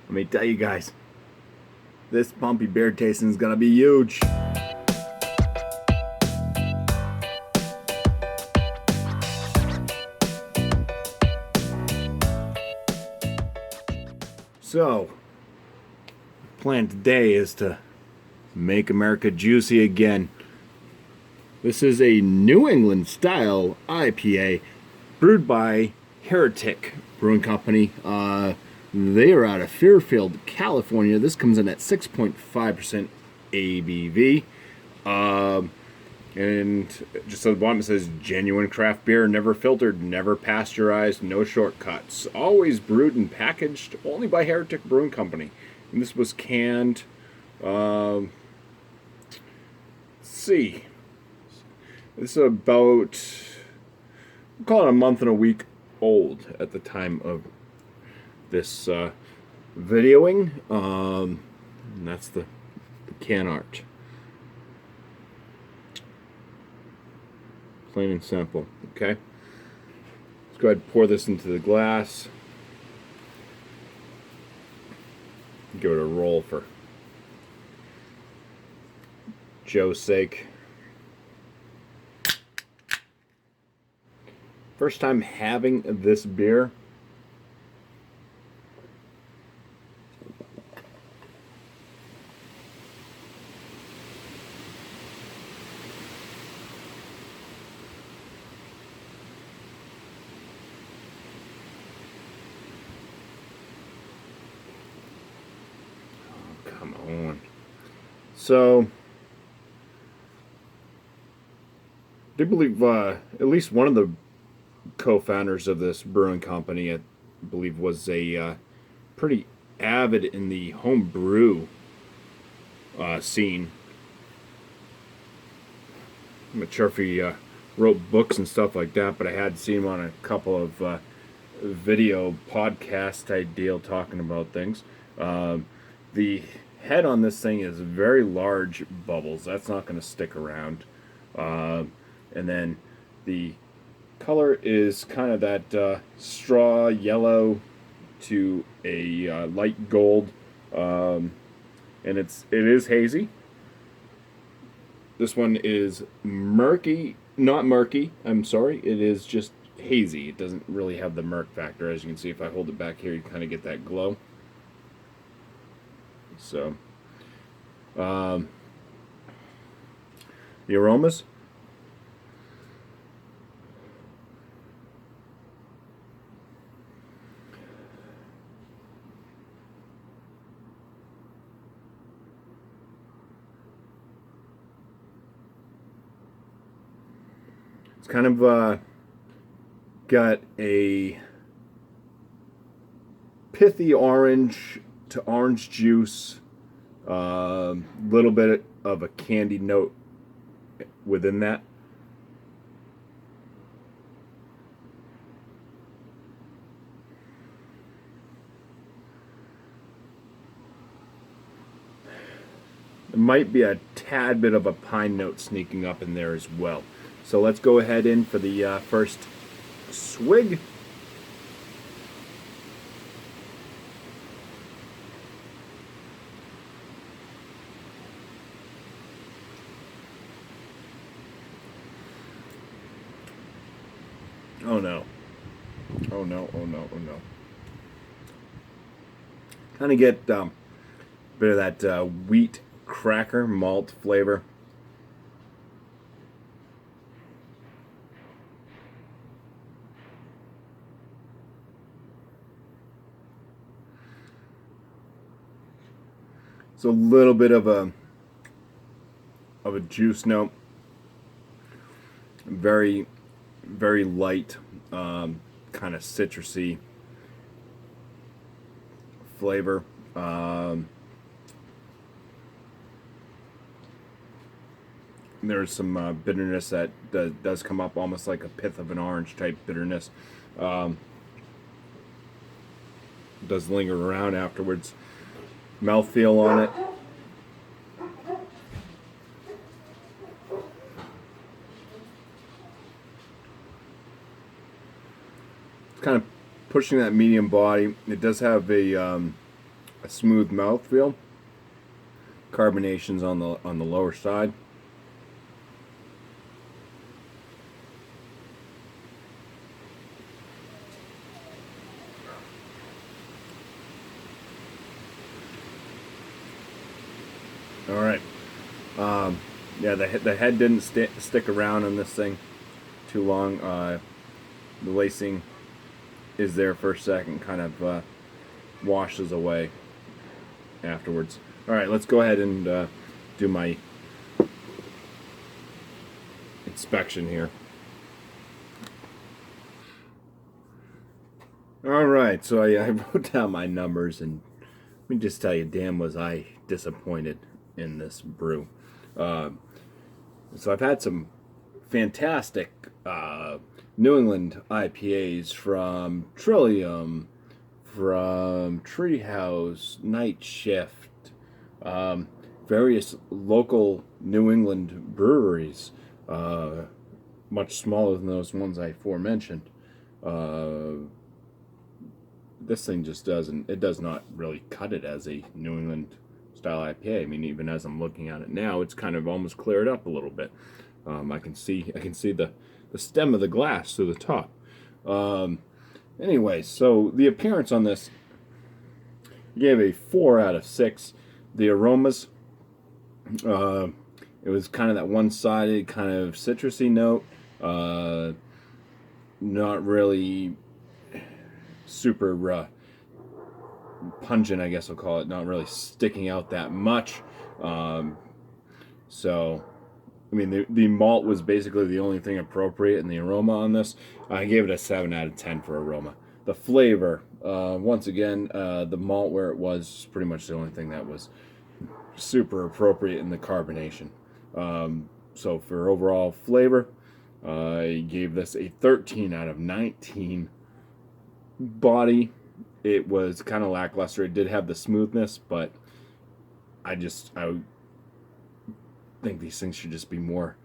Let me tell you guys, this BuMpY beer tasting is gonna be huge. So, the plan today is to make America juicy again. This is a New England style IPA brewed by Heretic Brewing Company. They are out of Fairfield, California. This comes in at 6.5% ABV. And just at the bottom it says genuine craft beer, never filtered, never pasteurized, no shortcuts. Always brewed and packaged only by Heretic Brewing Company. And this was canned, let's see. This is about, we'll call it a month and a week old at the time of this videoing. And that's the can art. Plain and simple. Okay. Let's go ahead and pour this into the glass. Give it a roll for Joe's sake. First time having this beer. Come on. So, I do believe at least one of the co-founders of this brewing company, I believe, was a pretty avid in the home brew scene. I'm not sure if he wrote books and stuff like that, but I had seen him on a couple of video podcast type deal talking about things. The head on this thing is very large bubbles. That's not going to stick around. And then the color is kind of that straw yellow to a light gold, and it is hazy. This one is murky, not murky. I'm sorry, it is just hazy. It doesn't really have the murk factor. As you can see, if I hold it back here, you kind of get that glow. So, the aromas. It's kind of got a pithy orange to orange juice, little bit of a candy note within that. There might be a tad bit of a pine note sneaking up in there as well. So let's go ahead in for the first swig. Oh no. Oh no, oh no, oh no. Kind of get a bit of that wheat cracker malt flavor. It's a little bit of a juice note. Very, very light, kind of citrusy flavor. There's some bitterness that does come up, almost like a pith of an orange type bitterness. Does linger around afterwards. Mouthfeel on it. It's kind of pushing that medium body. It does have a a smooth mouthfeel. Carbonation's on the lower side. All right. Yeah, the head didn't stick around on this thing too long. The lacing is there for a second, kind of washes away afterwards. All right, let's go ahead and do my inspection here. All right, so I wrote down my numbers, and let me just tell you, damn was I disappointed in this brew. So I've had some fantastic New England IPAs from Trillium, from Treehouse, Night Shift, various local New England breweries, much smaller than those ones I aforementioned. This thing just does not really cut it as a New England style IPA. I mean, even as I'm looking at it now, it's kind of almost cleared up a little bit. I can see the stem of the glass through the top. Anyway, so the appearance on this gave a 4 out of 6. The aromas, it was kind of that one-sided kind of citrusy note. Not really super pungent, I guess I'll call it. Not really sticking out that much. So, I mean, the malt was basically the only thing appropriate in the aroma on this. I gave it a 7 out of 10 for aroma. The flavor, once again, the malt where it was pretty much the only thing that was super appropriate in the carbonation. So for overall flavor, I gave this a 13 out of 19. Body, it was kind of lackluster. It did have the smoothness, but I think these things should just be more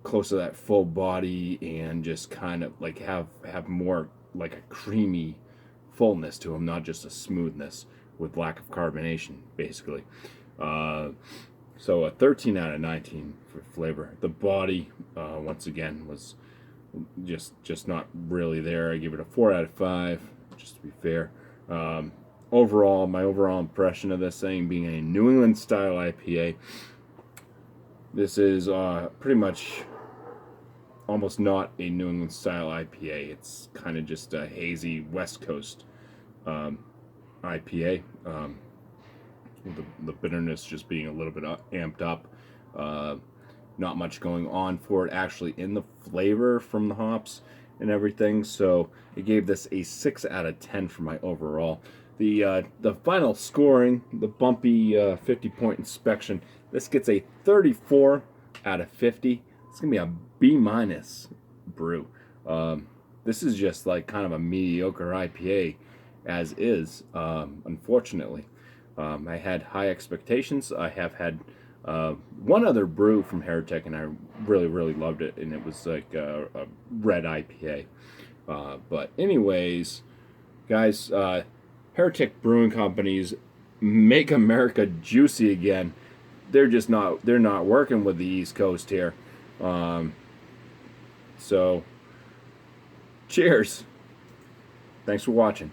close to that full body and just kind of like have more like a creamy fullness to them, not just a smoothness with lack of carbonation, basically. So a 13 out of 19 for flavor. The body, once again, was just not really there. I give it a 4 out of 5, just to be fair. Overall, my overall impression of this thing being a New England style IPA, this is pretty much almost not a New England style IPA. It's kind of just a hazy West Coast IPA. The bitterness just being a little bit amped up. Not much going on for it actually in the flavor from the hops and everything. So I gave this a 6 out of 10 for my overall. The final scoring, the BuMpY 50-point inspection, this gets a 34 out of 50. It's gonna be a B- brew. This is just like kind of a mediocre IPA as is, unfortunately. I had high expectations. I have had one other brew from Heretic, and I really loved it, and it was like a red IPA. But anyways, guys, Heretic Brewing Companies make America juicy again. They're not working with the East Coast here. So cheers. Thanks for watching.